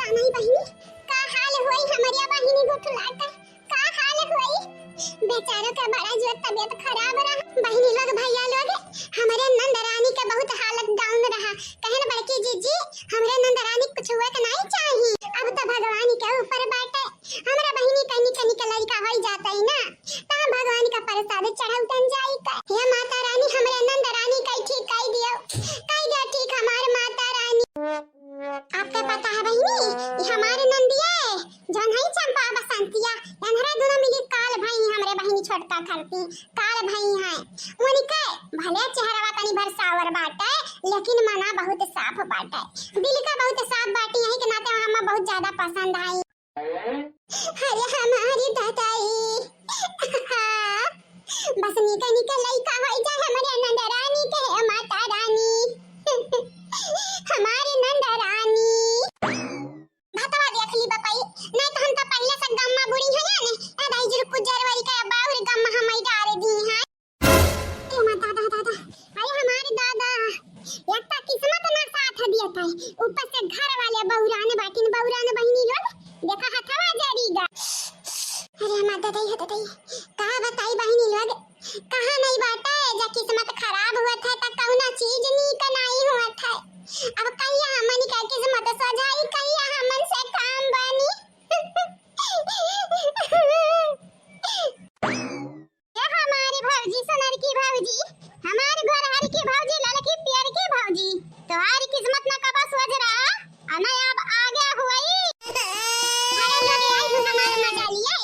पता नहीं बहिनी का हाल होई हमारिया बहिनी गोठलाटा का हाल होई बेचारा का बड़ा जो तबीयत खराब रहा। बहिनी लोग भैया लोग हमारे नंदरानी का बहुत हालत डाउन रहा। कहन बड़की जीजी हमरे नंदरानी कुछ हुआ के नहीं चाहिए। अब तो भगवान के ऊपर बाटे हमरा बहिनी कनी कनी का लड़का होई जाता ही ना ता भगवान का प्रसाद चढ़ाउतन जाई का। हे माता रानी हमरे नंदरानी का ठीक कई दियो ठीक हमारे माता रानी। आपके पता है बहिनी ये हमारे नंदिया जो नहीं चंपा बसंतिया यानरा दोनों मिली काल भाई हमरे बहिनी छोटका खलती काल भाई है उनी के भले चेहरा तनी भरसावर बाटे लेकिन मना बहुत साफ बाटे दिल का बहुत साफ बाटी यही के नाते हम बहुत ज्यादा पसंद आई। अरे हमारी दादाई बस निका निका लइका होई जा हमरे नंदरानी के माता रानी हमारी नंदरानी भतवा देख ली बपाई नहीं तो हम तो पहले से गम्मा बुरी है ने दाई जर कुजरवारी का बाउर गम्मा हमई डारे दी है। ए माता दादा अरे हमारे दादा एक तो किस्मत ना साथ दिया था ऊपर से घर वाले बहुरान बहिनी लोग देखा हथवा जड़ीगा। अरे माता दाई का बताई बहिनी लोग कहां नहीं बाटा है जा किस्मत खराब हुआ था त कौना चीज नी कनाई हुआ था। अब कहिया हमनी का किस्मत सजाई कहिया हमन से काम बानी ये हमारी भौजी सोनर की भौजी हमारे घर हर की भौजी लड़की प्यार की भौजी तुम्हारी किस्मत ना कबा सोच रहा अना अब आ गया हुई। अरे लोग आई हमारे मजा लिए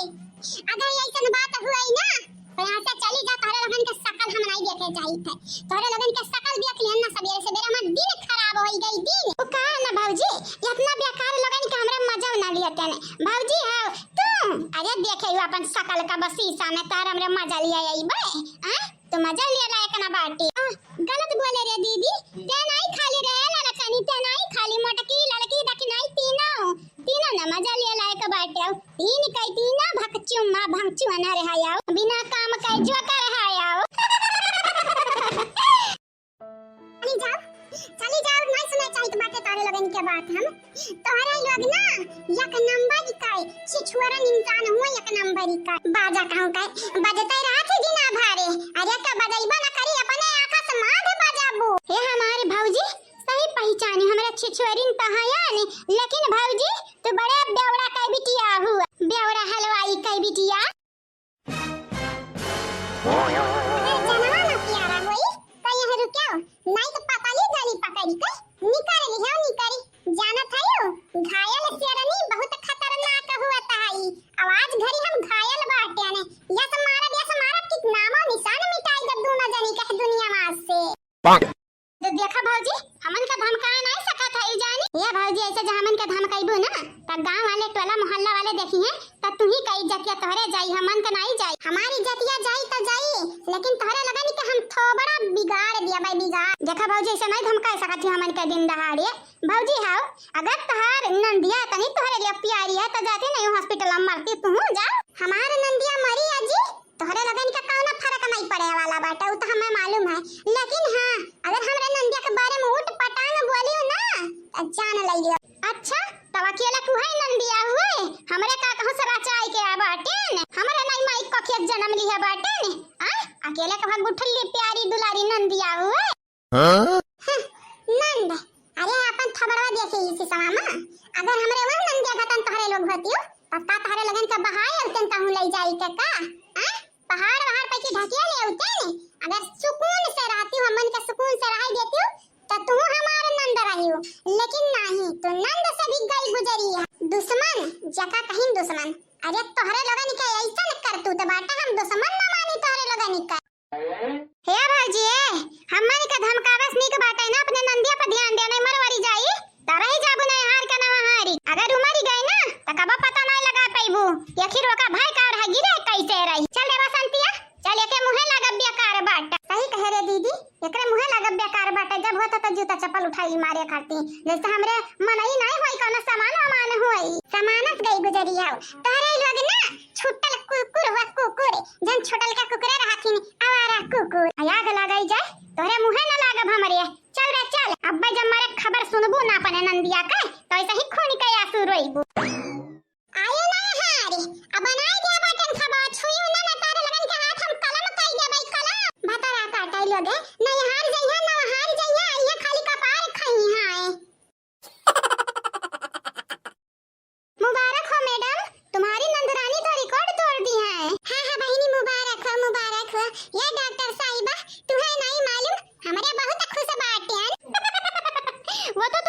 अगर ऐसा बात हुई ना तो यहां से चली जा तोरे लगन के शकल हम नहीं देखे जाई थे तोरे लगन के शकल देख लिहन ना सवेरे सवेरे हमर दिन खराब होई गई दिन ओ का ना भौजी ये अपना बेकार लगन के हमरा मजा ना लियते ने भौजी हां तू अरे देखे हो अपन शकल का बस शीशा में तार हमरा मजा लिया आई बे हां तो मजा लिया लायक ना बाटी गलत बोले रे दीदी ते नहीं खाली रहे लड़कनी ते नहीं खाली मोटकी लड़की देखी नहीं तीनों ना मजा लिया लायक बाटे तीन कई तीनों भक्चुमा भंगचुआ ना रहाया बिना काम कई जो कर रहाया चली जाओ नहीं सुना चाहिए तो बातें तारे लगन के बात हम तोहरा लोग ना एक नंबर का छिछुरा इंसान हुआ एक नंबर का बाजा कहूं का बजते रात दिन भारे अरे का बजाइबा ना करी अपने आंखा से माध बजाबू। हे हमारे भौजी सही पहचानी हमरा छिछुरिन तहाया ने लेकिन भौजी तो बड़े बेवड़ा का बिटिया हुआ बेवड़ा हलवाई का बिटिया नहीं तो पकड़ी गली पकड़ी के निकरी जाना था यो घायल शेरनी बहुत खतरनाक हुआ था आवाज घरी हम घायल बाटे ने यस मारा कितना नामो निशान मिटाई जब दोनों जनी के दुनिया में से तो देखा भौजी हमन का धमका नहीं सका था जानी ये भौजी ऐसे जो हमन का धमकाइबो ना त गांव वाले टोला मोहल्ला वाले देखी है त तू ही कई जतिया तोहरे जाई हमन का नहीं जाई हमारी जतिया जाई त जाई लेकिन तोहरे लगनी कि हम थोबड़ा बिगाड़ दिया भाई बिगाड़। देखा भौजी ऐसे नहीं धमका सकत थी हमन के दिन दहाड़े भौजी हां अगर तोहर नंदिया तनी तोहरे लिए प्यारी है त जाते नहीं हॉस्पिटल में मरती तू जा हमार नंदिया मरी अजी तोहरे लगन के कौन फर्क नहीं पड़े वाला बाटा उ त हमें मालूम है लेकिन हां अगर हमरे नंदिया के बारे में उठ पटांग बोलियो ना त जान लइयो। अच्छा तब अकेला तू है नंदिया हुए हमरे का कहूं से बचाई के बाटे ने हमरे नहीं माई को खेत जन्म लिया बाटे ने आ अकेले के भाग उठली प्यारी दुलारी नंदिया हुए हां नंद अरे अपन थबड़वा देखे इसी समय में अगर हमरे वह नंदिया का तन तोहरे लोग होतियो पक्का तोहरे लगन के बहाय उतन ताहू ले जाई के का आ पहाड़ पे की ढकिया ले उते ने अगर सुकून से रहती हो मन के सुकून से रह देती हो तो तू हमारे नंद रही हो लेकिन नहीं तो नंद से भी गई गुजरी है दुश्मन जका कहीं दुश्मन अरे तोहरे लगन के ऐसा कर तू तो बाटा हम दुश्मन ना मानी तोहरे लगन का हे भौजी हमन का धमकावस नी के बाटा ना अपने नंदिया पर ध्यान देने मरवारी जाई तरे ही जाबू नहीं हार का ना हारी अगर उमरी गई ना त कबा पता नहीं लगा पाइबू यखिर ओका भाई का रह गिरे कैसे रही चल रे बसंतिया चल एके मुहे लगा बेकार बाटा सही कह रे दीदी एकरे मुहे लगा बेकार बाटा जब होता त जूता चप्पल उठाई मारे खाती जैसे हमरे मनई नहीं होई कोनो सामान होई समानस गई गुजरी है तोरे लोग ना छुटल कुकुर जन छोटल का कुकुर रहथिन आवारा कुकुर आग लगाई जाए तोरे मुहे न लागब हमरे चल रे चल अब्बा जब मारे खबर सुनबू ना अपने नंदिया के तो ऐसे ही खून के आंसू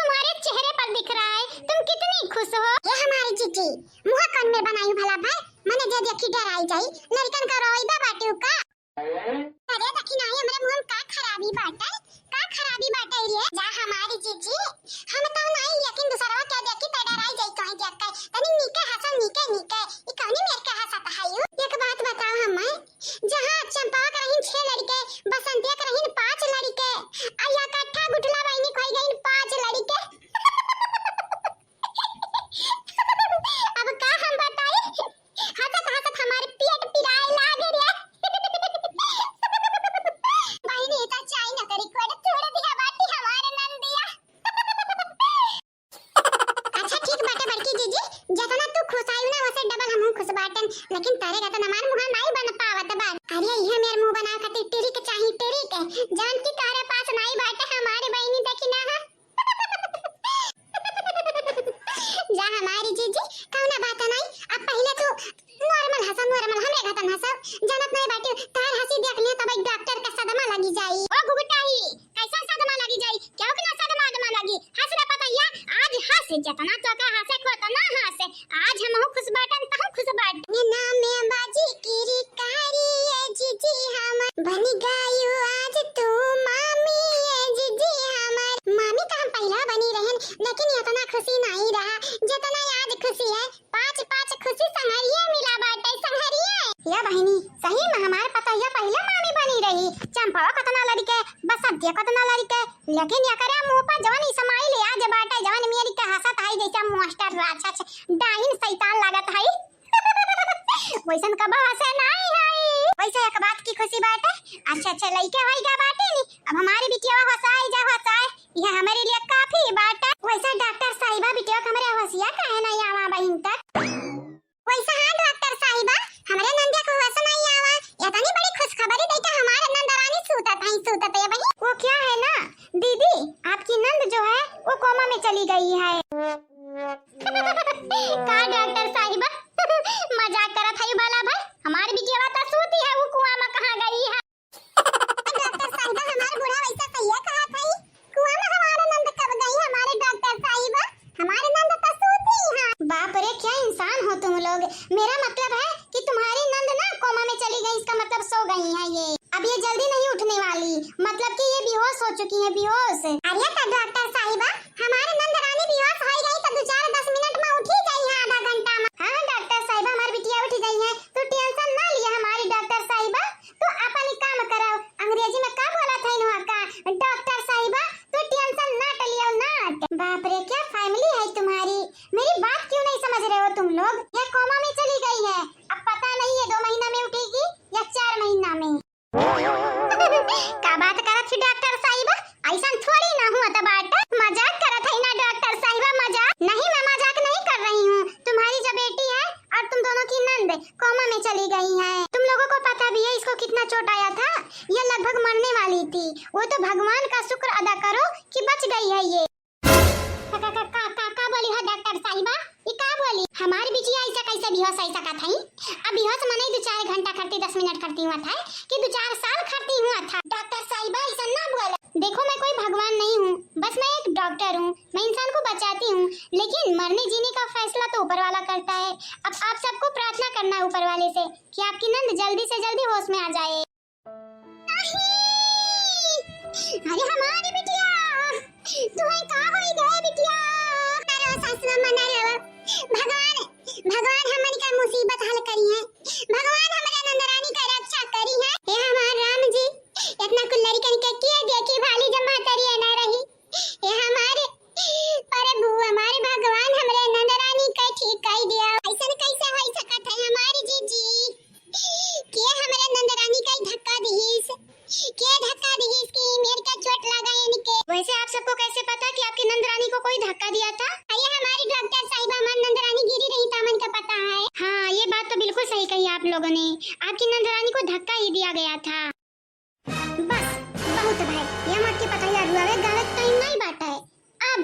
तुम्हारे चेहरे पर दिख रहा है, तुम कितनी खुश हो। ये हमारी जीजी मुंह कौन में बनाई भला भाई, मने दे देखी डराई जाई, लड़कन का रोईबा बाटे का। अरे देखी नहीं हमरे मुंह में का खराबी बाटे रे। जा हमारी जीजी हम तो नहीं, लेकिन दूसरा क्या देखी त डराई जाई कहीं देख के, तनी नीके हसन नीके ई कहनी मेरे के हंसत है। एक बात बताओ हमें, जहां चंपा का रहीन 6 लड़के, बसंतिया का रहीन 5 लड़के, आया कट्ठा गुटला बहिनी खोई गईन 5 लड़के। अब का हम बताई, हंसत हमारे पेट पिराए लागे रे। बहिनी त चाय न करी कोड़ छोड़ दिया बाटी हमारे नंदिया। अच्छा ठीक बाटे बड़की जीजी, जतना तू खुश आयु ना वैसे डबल हमहू खुश बाटन, लेकिन तारे का तो हमार मुंह नहीं बन पावत बा। अरे ये मेरे मुंह बना खातिर टेरी के चाही, टेरी के जान की तारे पास नहीं बाटे हमारी बहिनी देखी ना। जा हमारी जीजी कौना बात नहीं, अब पहले तो नॉर्मल हमरे घतन हंसा, जानत नहीं बाटे तार हंसी देख लिया तब डॉक्टर का सदमा लगी जाई। ओ गुगटाई कैसा सदमा लगी जाई, क्यों कि ना सदमा लगी, हंस ना पतैया आज हंस, जतना तो का हंसे को तो ना हंसे, आज हम खुश बाटन त खुश बाट। ये नाम में बाजी कीरी कारी है जीजी हम बन गयो आज तू मामी है जीजी हमर। मामी तो हम पहला बनी रहन, लेकिन इतना खुशी नहीं रहा जितना आज खुशी है। 5 खुशी संहरिये मिला बाटे संहरिये। या बहिनी सही में हमारे पता ये पहले मामी बनी रही, चंपा कतना लड़के बसंतिया कतना लड़के, लेकिन या करे मुंह पर जवान ई समाई ले आज बाटे जवान मेरी के हंसत है जैसा मास्टर राक्षस डाइन शैतान लागत है। वैसन का हंसे नहीं है। वैसे एक बात की खुशी बाटे, अच्छा लइके होई गा बाटे नी, अब हमारी बिटिया हंसाए ये हमारे लिए काफी बाटे। वैसे डॉक्टर साहिबा बिटिया हमारे हंसिया काहे नहीं आवा बहिन तक। वैसे हां डॉक्टर साहिबा हमारे नंदिया को हंस नहीं आवा, ये तनी बड़ी खुशखबरी देता हमारे नंदरानी सूतत है बहिन। वो क्या है ना दीदी, आपकी नंद जो है वो कोमा में चली गई है। का डॉक्टर साहिबा मजाक करत है भला भाई, हमारी बिटिया तो सूती है, वो कुआं में कहां गई है। डॉक्टर साहिबा हमारे बूढ़ा वैसा सही है कहा था, कुआं में हमारा नंद कब गई हमारे डॉक्टर साहिबा, हमारे नंद तो सूती है। बाप रे क्या इंसान हो तुम लोग, मेरा मतलब है कि तुम्हारी नंद ना कोमा में चली गई, इसका मतलब सो गई है ये, अब ये जल्दी नहीं उठने वाली, मतलब कि ये बेहोश हो चुकी है, बेहोश। अरे तो डॉक्टर साहिबा हमारे नंद रानी बेहोश हो गई तो 2-4-10 मिनट में उठ ही गई है, आधा घंटा में। हां डॉक्टर साहिबा हमारी बिटिया उठ गई है, तो टेंशन ना लिया हमारी डॉक्टर साहिबा, तो अपन काम करो, अंग्रेजी में का बोला था इनवा का डॉक्टर साहिबा, तो टेंशन ना लियो ना। बाप रे क्या फैमिली है तुम्हारी, मेरी बात क्यों नहीं समझ रहे हो तुम लोग। ये कोमा में चली गई है, अब पता नहीं है 2 महीना में उठेगी या 4 महीना में। का बात करत थी डॉक्टर साहिबा, ऐसा थोड़ी ना हुआ था बात, मजाक करत है ना डॉक्टर साहिबा, मजाक नहीं, मैं मजाक नहीं कर रही हूँ। तुम्हारी जो बेटी है और तुम दोनों की नंद कोमा में चली गई है, तुम लोगों को पता भी है इसको कितना चोट आया था, ये लगभग मरने वाली थी, वो तो भगवान का शुक्र अदा करो कि बच गई है ये। का बोली है डॉक्टर साहिबा, ये का बोली हमारी बिटिया ऐसा कैसे बेहोश ऐसा का थई, अब बेहोश मने 2-4 घंटा करती 10 मिनट करती हुआ था कि 2-4 साल करती हुआ था। डॉक्टर साहिबा ऐसा ना बोले, देखो मैं कोई भगवान नहीं हूँ, बस मैं एक डॉक्टर हूँ, मैं इंसान को बचाती हूँ, लेकिन मरने जीने का फैसला तो ऊपर वाला करता है। अब आप सबको प्रार्थना करना है ऊपर वाले से कि आपकी नंद जल्दी से जल्दी होश में आ जाए। अरे हमारी बिटिया तुम्हें का होई गए बिटिया, अरे सासुआ मना लो, भगवान हमारी का मुसीबत हल करी है, भगवान हमारे नंदरानी का रक्षा करी है। हे हमारे राम जी इतना कुल्लरी करके किए देखी भाली जमा करी ना रही, हे हमारे प्रभु हमारे भगवान हमारे नंदरानी का ठीक कर दिया। ऐसा कैसे हो सकत है हमारी जीजी के हमारे नंदरानी का धक्का दीस की मेरे का चोट लगा है इनके। वैसे आप सबको कैसे पता कि आपकी नंदरानी को कोई धक्का दिया था? अरे हमारी डॉक्टर साहिबा हमारी नंदरानी गिरी रही था, मन का पता है। हाँ ये बात तो बिल्कुल सही कही आप लोगों ने, आपकी नंदरानी को धक्का ही दिया गया था। बस बहुत भाई, ये मत के पता यार रुआवे गावे टाइम नहीं बाटा है, अब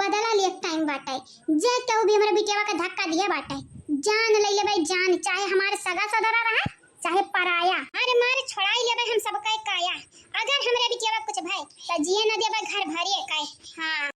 बदला लिए टाइम बाटा है। जे तो भी हमारे बिटिया का धक्का दिया बाटा है, जान ले ले भाई जान, चाहे हमारे सगा सदरा रहा चाहे पराया, अरे मारे छोड़ाई लेबे हम सबका काया। अगर हमरे बिटिया कुछ भाई त जिए न देबे घर भरिए काए। हां